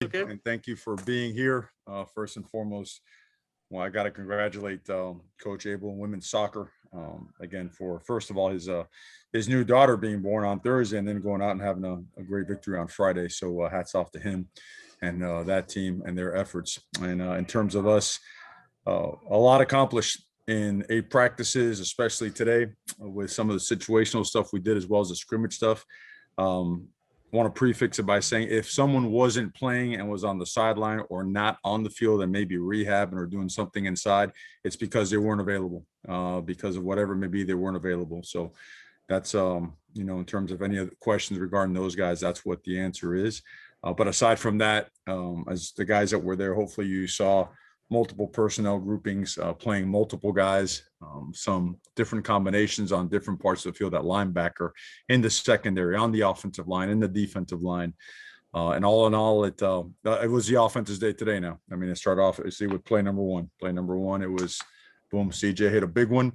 Okay. And thank you for being here. First and foremost, well, I got to congratulate Coach Abel and women's soccer again for first of all his new daughter being born on Thursday and then going out and having a great victory on Friday. So hats off to him and that team and their efforts. And in terms of us, a lot accomplished in 8 practices, especially today with some of the situational stuff we did as well as the scrimmage stuff. Want to prefix it by saying if someone wasn't playing and was on the sideline or not on the field and maybe rehabbing or doing something inside, it's because they weren't available, because of whatever it may be, they weren't available. So that's, in terms of any other questions regarding those guys, that's what the answer is. But aside from that, as the guys that were there, hopefully you saw multiple personnel groupings, playing multiple guys, some different combinations on different parts of the field at linebacker, in the secondary, on the offensive line, in the defensive line. And all in all, it was the offense's day today now. I mean, it started off, see, with play number one. Play number one, it was boom, CJ hit a big one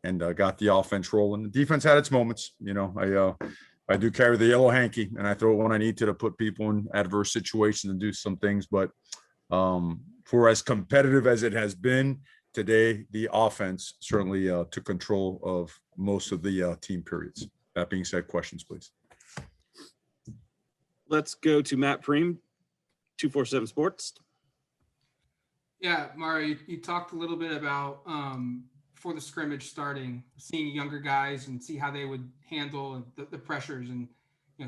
and got the offense rolling. The defense had its moments. I do carry the yellow hanky and I throw it when I need to put people in adverse situations and do some things. But for as competitive as it has been today, the offense certainly took control of most of the team periods. That being said, questions, please. Let's go to Matt Preem, 247 Sports. Yeah, Mario, you talked a little bit about before the scrimmage starting, seeing younger guys and see how they would handle the pressures and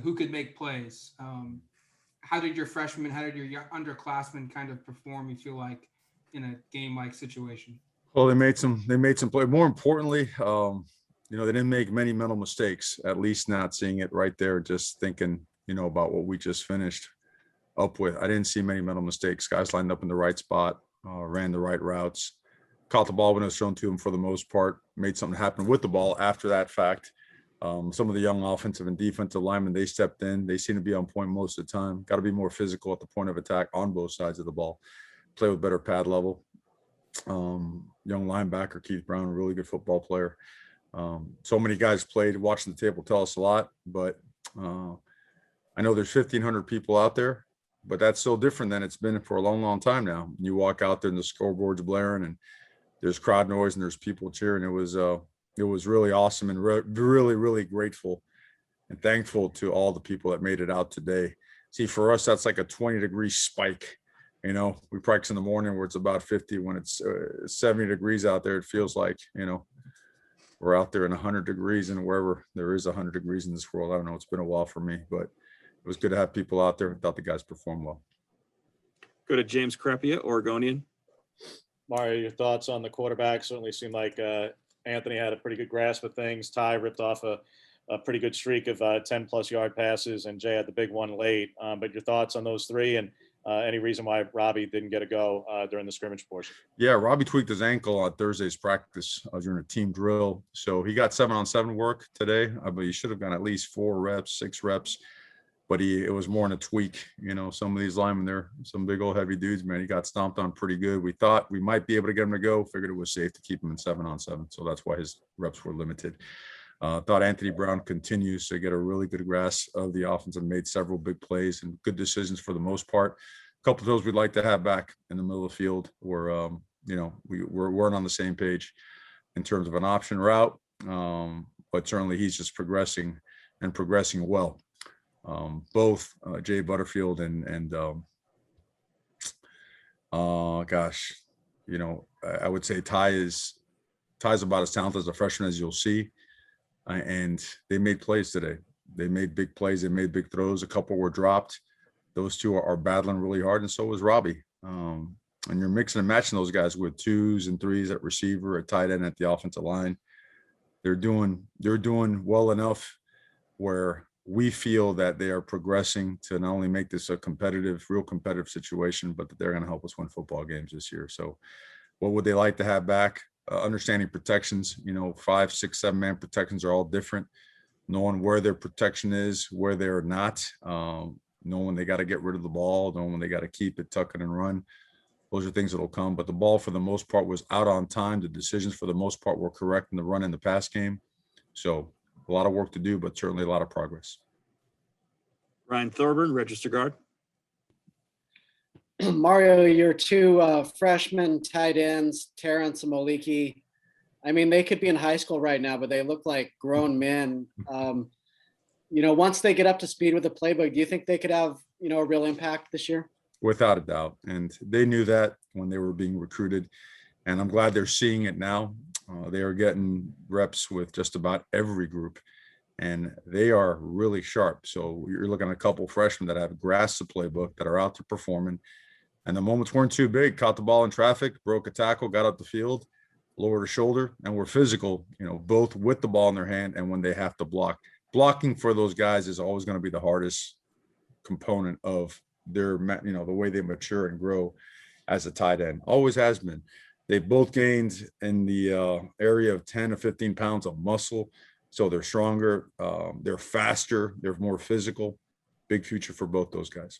who could make plays. How did your freshmen, how did your underclassmen kind of perform, you feel like, in a game-like situation? Well, they made some play. More importantly, they didn't make many mental mistakes, at least not seeing it right there, just thinking, about what we just finished up with. I didn't see many mental mistakes. Guys lined up in the right spot, ran the right routes, caught the ball when it was thrown to them for the most part, made something happen with the ball after that fact. Some of the young offensive and defensive linemen, they stepped in. They seem to be on point most of the time. Got to be more physical at the point of attack on both sides of the ball. Play with better pad level. Young linebacker Keith Brown, a really good football player. So many guys played. Watching the tape will tell us a lot, but I know there's 1,500 people out there, but that's still different than it's been for a long, long time now. You walk out there and the scoreboard's blaring and there's crowd noise and there's people cheering. It was really awesome and really, really grateful and thankful to all the people that made it out today. See, for us, that's like a 20-degree spike. We practice in the morning where it's about 50. When it's 70 degrees out there, it feels like, we're out there in 100 degrees and wherever there is 100 degrees in this world. I don't know. It's been a while for me, but it was good to have people out there. I thought the guys performed well. Go to James Crepia, Oregonian. Mario, your thoughts on the quarterback? Certainly seemed like Anthony had a pretty good grasp of things. Ty ripped off a pretty good streak of 10-plus yard passes, and Jay had the big one late. But your thoughts on those three, and any reason why Robbie didn't get a go during the scrimmage portion? Yeah, Robbie tweaked his ankle on Thursday's practice during a team drill. So he got 7-on-7 work today. But he should have gotten at least 4 reps, 6 reps. But it was more in a tweak. Some of these linemen, they're some big old heavy dudes, man. He got stomped on pretty good. We thought we might be able to get him to go. Figured it was safe to keep him in 7-on-7. So that's why his reps were limited. Thought Anthony Brown continues to get a really good grasp of the offense and made several big plays and good decisions for the most part. A couple of those we'd like to have back in the middle of the field where, we weren't on the same page in terms of an option route. But certainly he's just progressing well. Both Jay Butterfield and I would say Ty's about as talented as a freshman as you'll see. And they made plays today. They made big plays. They made big throws. A couple were dropped. Those two are battling really hard, and so was Robbie. And you're mixing and matching those guys with 2s and 3s at receiver, at tight end, at the offensive line. They're doing well enough where we feel that they are progressing to not only make this a real competitive situation, but that they're going to help us win football games this year. So what would they like to have back? Understanding protections, 5, 6, 7-man protections are all different. Knowing where their protection is, where they're not, knowing when they got to get rid of the ball, knowing when they got to keep it, tuck it and run. Those are things that'll come. But the ball, for the most part, was out on time. The decisions, for the most part, were correct in the run and the pass game. So a lot of work to do, but certainly a lot of progress. Ryan Thorburn, register guard. Mario, your two freshmen tight ends, Terrence and Moliki. I mean, they could be in high school right now, but they look like grown men. Once they get up to speed with the playbook, do you think they could have, a real impact this year? Without a doubt. And they knew that when they were being recruited. And I'm glad they're seeing it now. They are getting reps with just about every group, and they are really sharp. So you're looking at a couple freshmen that have grasped the playbook, that are out there performing. And the moments weren't too big. Caught the ball in traffic, broke a tackle, got up the field, lowered a shoulder, and were physical, both with the ball in their hand and when they have to block. Blocking for those guys is always going to be the hardest component of their, the way they mature and grow as a tight end. Always has been. They've both gained in the area of 10 to 15 pounds of muscle. So they're stronger, they're faster, they're more physical. Big future for both those guys.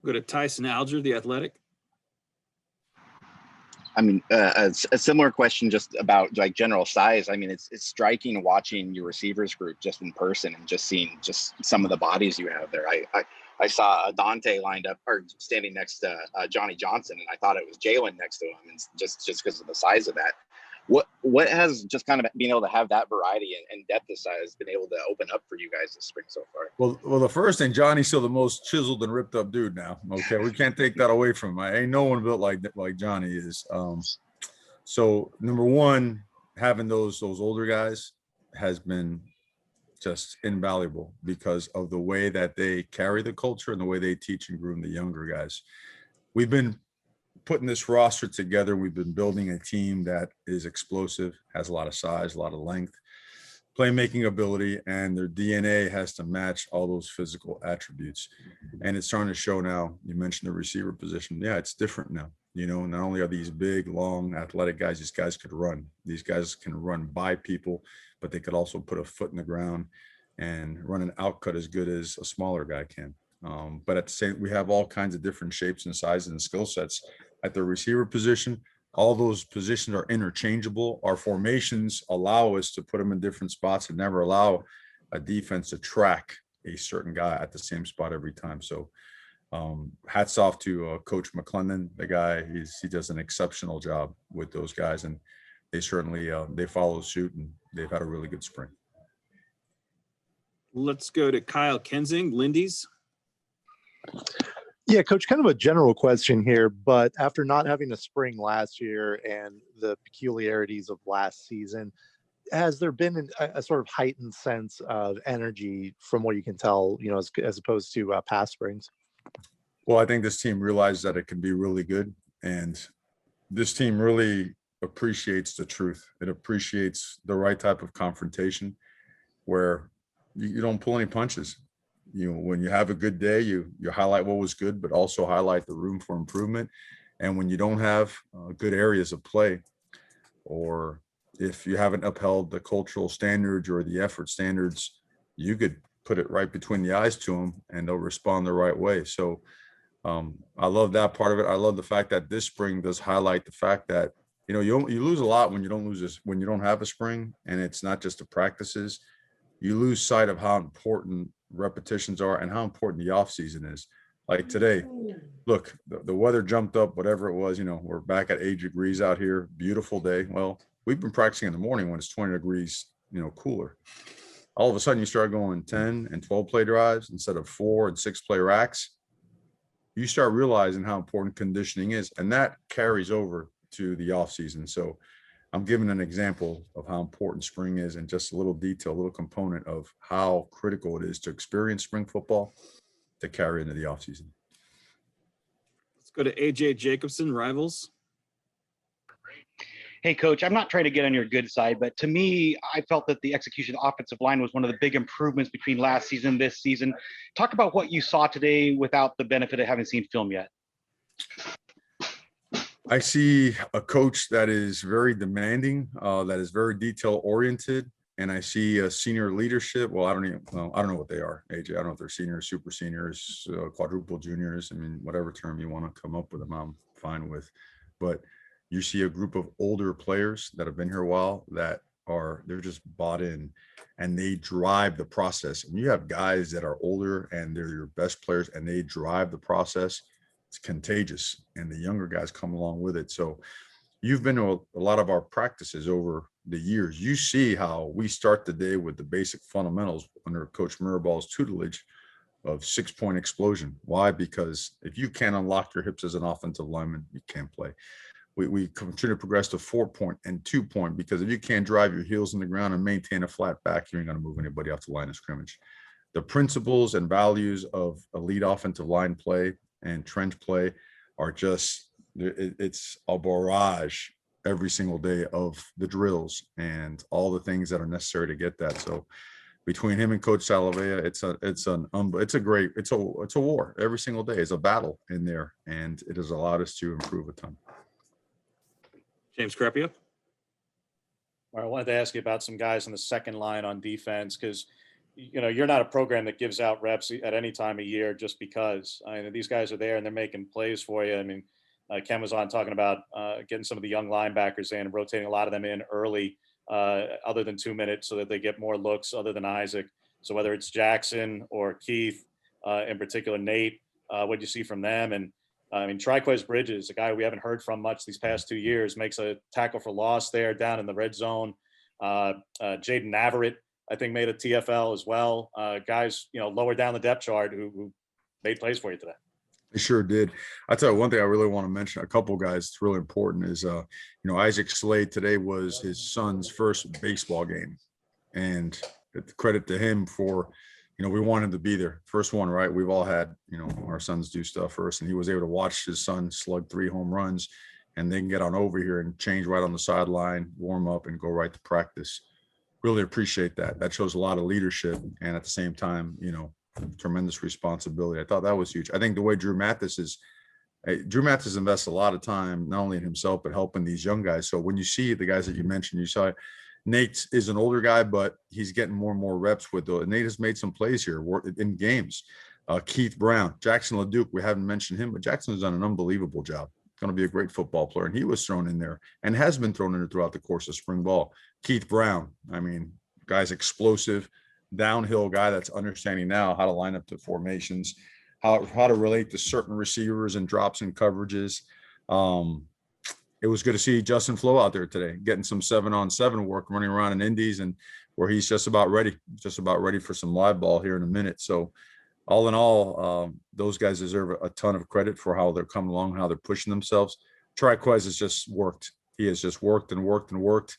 Go to Tyson Alger, the Athletic. I mean, a similar question just about like general size. I mean, it's striking watching your receivers group just in person and just seeing just some of the bodies you have there. I saw Dante lined up or standing next to Johnny Johnson, and I thought it was Jalen next to him, and just because of the size of that. What has just kind of being able to have that variety and depth of size been able to open up for you guys this spring so far? Well, the first thing, Johnny's still the most chiseled and ripped up dude now. Okay, we can't take that away from him. Ain't no one built like Johnny is. So number one, having those older guys has been just invaluable because of the way that they carry the culture and the way they teach and groom the younger guys. We've been putting this roster together. We've been building a team that is explosive, has a lot of size, a lot of length, playmaking ability, and their DNA has to match all those physical attributes. And it's starting to show now. You mentioned the receiver position. Yeah, it's different now. Not only are these big, long, athletic guys, these guys could run. These guys can run by people, but they could also put a foot in the ground and run an outcut as good as a smaller guy can. But at the same, we have all kinds of different shapes and sizes and skill sets at the receiver position. All those positions are interchangeable. Our formations allow us to put them in different spots and never allow a defense to track a certain guy at the same spot every time. So hats off to Coach McClendon. The guy, he does an exceptional job with those guys, and they certainly they follow suit, and they've had a really good spring. Let's go to Kyle Kensing, Lindy's. Yeah, Coach, kind of a general question here, but after not having a spring last year and the peculiarities of last season, has there been a sort of heightened sense of energy from what you can tell, as opposed to past springs? Well, I think this team realized that it can be really good, and this team really appreciates the truth. It appreciates the right type of confrontation where you don't pull any punches. When you have a good day, you highlight what was good, but also highlight the room for improvement. And when you don't have good areas of play, or if you haven't upheld the cultural standards or the effort standards, you could put it right between the eyes to them and they'll respond the right way. So I love that part of it. I love the fact that this spring does highlight the fact that, you lose a lot when you don't have a spring, and it's not just the practices. You lose sight of how important repetitions are and how important the off season is. Like today, look, the weather jumped up, whatever it was, we're back at 8 degrees out here, beautiful day. Well, we've been practicing in the morning when it's 20 degrees, cooler. All of a sudden you start going 10 and 12 play drives instead of 4 and 6 play racks. You start realizing how important conditioning is, and that carries over to the off season. So I'm giving an example of how important spring is, and just a little detail, a little component of how critical it is to experience spring football to carry into the offseason. Let's go to AJ Jacobson, Rivals. Hey, Coach, I'm not trying to get on your good side, but to me, I felt that the execution offensive line was one of the big improvements between last season, this season. Talk about what you saw today without the benefit of having seen film yet. I see a coach that is very demanding, that is very detail oriented, and I see a senior leadership. Well, I don't know what they are, AJ. I don't know if they're seniors, super seniors, quadruple juniors. I mean, whatever term you want to come up with them, I'm fine with. But you see a group of older players that have been here a while that they're just bought in, and they drive the process. And you have guys that are older and they're your best players and they drive the process. it's contagious, and the younger guys come along with it. So you've been to a lot of our practices over the years. You see how we start the day with the basic fundamentals under Coach Miraball's tutelage of 6-point explosion. Why? Because if you can't unlock your hips as an offensive lineman, you can't play. We continue to progress to 4-point and 2-point, because if you can't drive your heels in the ground and maintain a flat back, you ain't going to move anybody off the line of scrimmage. The principles and values of elite offensive line play and trench play are just, it's a barrage every single day of the drills and all the things that are necessary to get that. So between him and Coach Salavea, it's a war. Every single day is a battle in there, and it has allowed us to improve a ton. James Crepia. I wanted to ask you about some guys on the second line on defense, because you're not a program that gives out reps at any time of year just because. I mean, these guys are there and they're making plays for you. I mean, Ken was on talking about getting some of the young linebackers in and rotating a lot of them in early, other than 2 minutes, so that they get more looks other than Isaac. So whether it's Jackson or Keith, in particular, Nate, what do you see from them? And I mean, Triquez Bridges, a guy we haven't heard from much these past 2 years, makes a tackle for loss there down in the red zone. Jaden Navarrete, I think, made a TFL as well. Guys, lower down the depth chart who made plays for you today. They sure did. I tell you one thing I really want to mention, a couple guys it's really important is, Isaac Slade today was his son's first baseball game. And credit to him for, we wanted to be there. First one, right? We've all had, our sons do stuff first, and he was able to watch his son slug 3 home runs, and they can get on over here and change right on the sideline, warm up, and go right to practice. Really appreciate that. That shows a lot of leadership, and at the same time, tremendous responsibility. I thought that was huge. I think the way Drew Mathis invests a lot of time, not only in himself, but helping these young guys. So when you see the guys that you mentioned, you saw Nate is an older guy, but he's getting more and more reps with those. Nate has made some plays here in games. Keith Brown, Jackson LeDuc, we haven't mentioned him, but Jackson has done an unbelievable job. Going to be a great football player, and he was thrown in there and has been thrown in there throughout the course of spring ball. Keith Brown, I mean, guy's explosive, downhill guy that's understanding now how to line up the formations, how to relate to certain receivers and drops and coverages. It was good to see Justin Flo out there today, getting some 7-on-7 work, running around in Indies, and where he's just about ready for some live ball here in a minute. So all in all, those guys deserve a ton of credit for how they're coming along, how they're pushing themselves. Triquez has just worked. He has just worked and worked and worked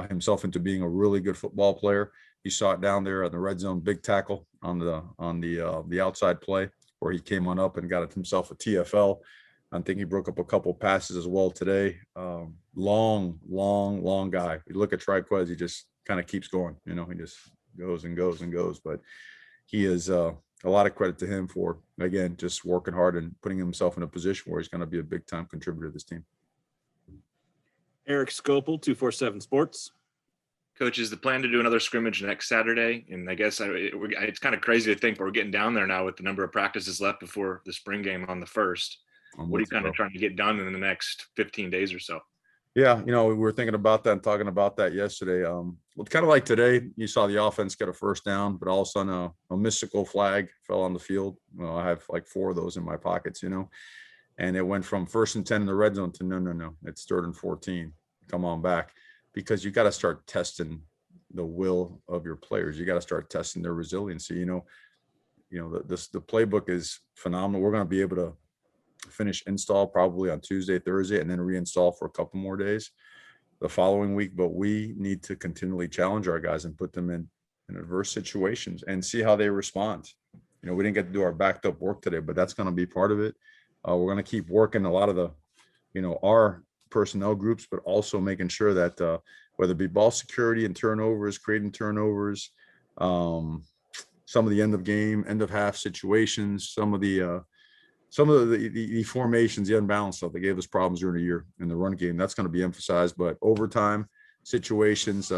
himself into being a really good football player. You saw it down there on the red zone, big tackle on the outside play where he came on up and got himself a TFL. I think he broke up a couple passes as well today. Long guy. You look at Triquez, he just kind of keeps going. He just goes and goes and goes. But he is a lot of credit to him for, again, just working hard and putting himself in a position where he's going to be a big-time contributor to this team. Eric Scopel, 247 Sports. Coach, is the plan to do another scrimmage next Saturday? And I guess it's kind of crazy to think, but we're getting down there now with the number of practices left before the spring game on the 1st. What are you kind of trying to get done in the next 15 days or so? Yeah, we were thinking about that and talking about that yesterday. It's kind of like today, you saw the offense get a first down, but all of a sudden a mystical flag fell on the field. Well, I have like 4 of those in my pockets, and it went from 1st and 10 in the red zone to no, it's 3rd and 14. Come on back, because you got to start testing the will of your players. You got to start testing their resiliency. The playbook is phenomenal. We're going to be able to finish install probably on Tuesday, Thursday, and then reinstall for a couple more days the following week. But we need to continually challenge our guys and put them in adverse situations and see how they respond. We didn't get to do our backed up work today, but that's going to be part of it. We're going to keep working a lot of the, our personnel groups, but also making sure that whether it be ball security and turnovers, creating turnovers, some of the end of half situations, some of the formations, the unbalanced stuff that gave us problems during the year in the run game, that's going to be emphasized. But overtime situations,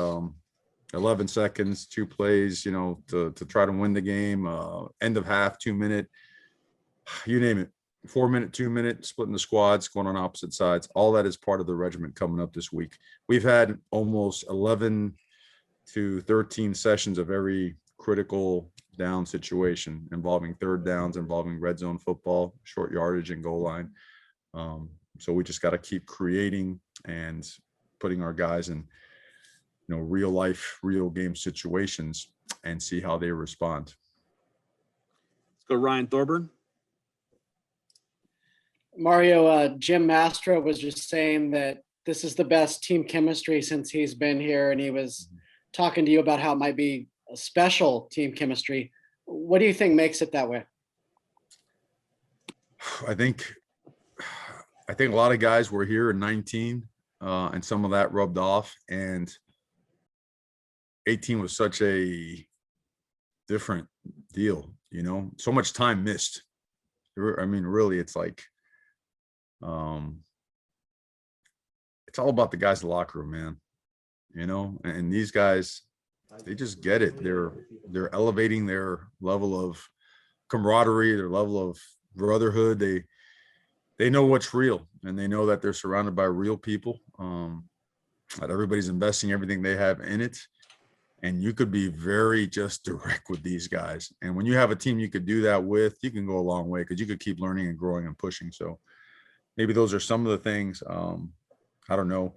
11 seconds, 2 plays, to try to win the game, end of half, 2 minute, you name it, 4 minute, 2 minute, splitting the squads, going on opposite sides. All that is part of the regiment coming up this week. We've had almost 11 to 13 sessions of very critical down situation involving third downs, involving red zone football, short yardage, and goal line. So we just got to keep creating and putting our guys in, real life, real game situations and see how they respond. Let's go Ryan Thorburn. Mario, Jim Mastro was just saying that this is the best team chemistry since he's been here, and he was talking to you about how it might be a special team chemistry. What do you think makes it that way? I think a lot of guys were here in 19, and some of that rubbed off, and 18 was such a different deal, so much time missed. I mean, really, it's like, it's all about the guys in the locker room, man, and these guys, they just get it. They're elevating their level of camaraderie, their level of brotherhood. They know what's real, and they know that they're surrounded by real people, that everybody's investing everything they have in it. And you could be very just direct with these guys. And when you have a team you could do that with, you can go a long way because you could keep learning and growing and pushing. So maybe those are some of the things. I don't know.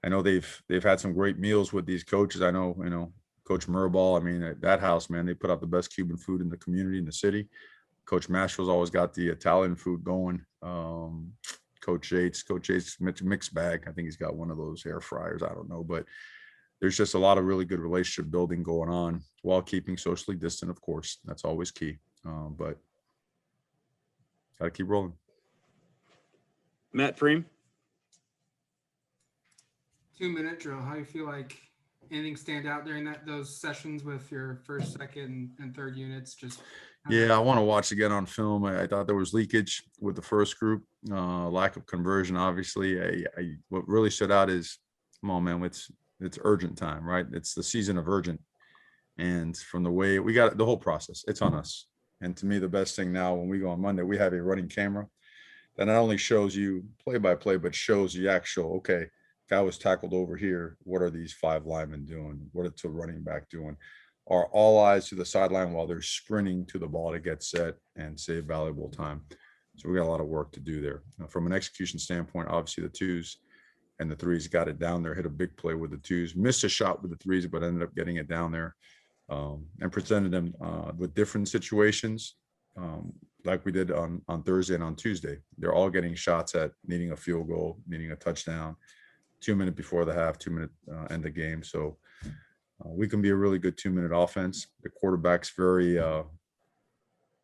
I know they've had some great meals with these coaches. I know, Coach Muraball, I mean, at that house, man, they put out the best Cuban food in the community, in the city. Coach Mashro's always got the Italian food going. Coach Yates mixed bag. I think he's got one of those air fryers. I don't know, but there's just a lot of really good relationship building going on while keeping socially distant, of course. That's always key. But got to keep rolling. Matt Preem. 2-minute drill. How do you feel like anything stand out during those sessions with your first, second, and third units? Yeah, I want to watch again on film. I thought there was leakage with the first group, lack of conversion. Obviously, what really stood out is, come on, man, it's urgent time, right? It's the season of urgent, and from the way we got the whole process, it's on us. And to me, the best thing now when we go on Monday, we have a running camera that not only shows you play by play, but shows the actual, okay, guy was tackled over here. What are these 5 linemen doing? What is the running back doing? Are all eyes to the sideline while they're sprinting to the ball to get set and save valuable time. So we got a lot of work to do there. From an execution standpoint, obviously the 2s and the 3s got it down there, hit a big play with the 2s, missed a shot with the 3s, but ended up getting it down there, and presented them with different situations, like we did on Thursday and on Tuesday. They're all getting shots at needing a field goal, needing a touchdown, 2 minutes before the half, 2 minute end of game. So we can be a really good 2-minute offense. The quarterback's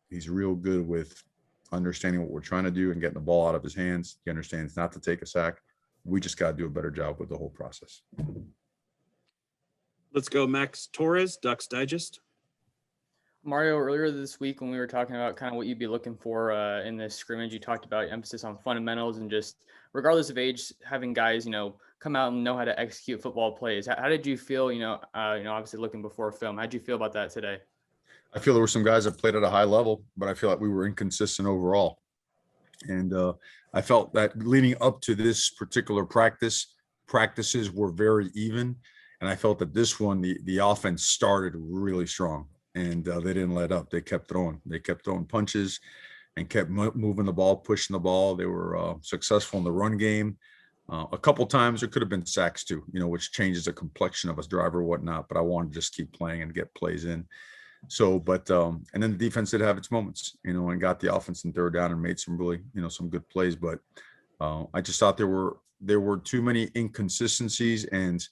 he's real good with understanding what we're trying to do and getting the ball out of his hands. He understands not to take a sack. We just got to do a better job with the whole process. Let's go Max Torres, Ducks Digest. Mario, earlier this week when we were talking about kind of what you'd be looking for in this scrimmage, you talked about emphasis on fundamentals and just regardless of age, having guys, come out and know how to execute football plays. How did you feel, obviously looking before film, how'd you feel about that today? I feel there were some guys that played at a high level, but I feel like we were inconsistent overall. And I felt that leading up to this particular practices were very even. And I felt that this one, the offense started really strong, and they didn't let up. They kept throwing. They kept throwing punches and kept moving the ball, pushing the ball. They were successful in the run game. A couple times there could have been sacks too, which changes the complexion of a driver or whatnot. But I wanted to just keep playing and get plays in. So, but and then the defense did have its moments, and got the offense in third down and made some really, some good plays. But I just thought there were too many inconsistencies, and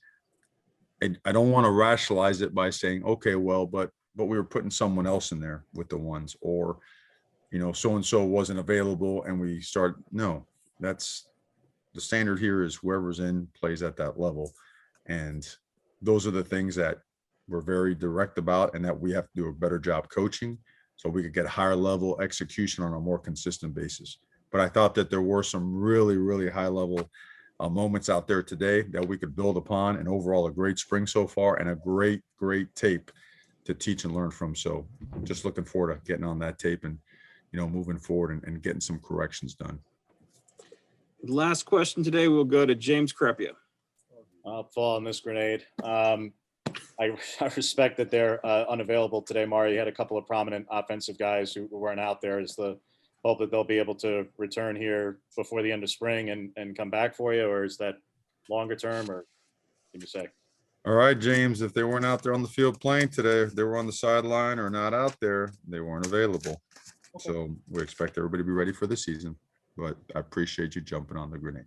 I don't want to rationalize it by saying, okay, well, but we were putting someone else in there with the ones, or, so-and-so wasn't available and we start. No, that's the standard here is whoever's in plays at that level. And those are the things that we're very direct about and that we have to do a better job coaching so we could get higher level execution on a more consistent basis. But I thought that there were some really, really high level moments out there today that we could build upon, and overall a great spring so far and a great tape to teach and learn from. So just looking forward to getting on that tape and, moving forward and getting some corrections done. Last question today, we'll go to James Crepia. I'll fall on this grenade. I respect that they're unavailable today, Mario. You had a couple of prominent offensive guys who weren't out there. Is the hope that they'll be able to return here before the end of spring and come back for you, or is that longer term, or can you say? All right, James, if they weren't out there on the field playing today, if they were on the sideline or not out there, they weren't available. So we expect everybody to be ready for the season, but I appreciate you jumping on the grenade.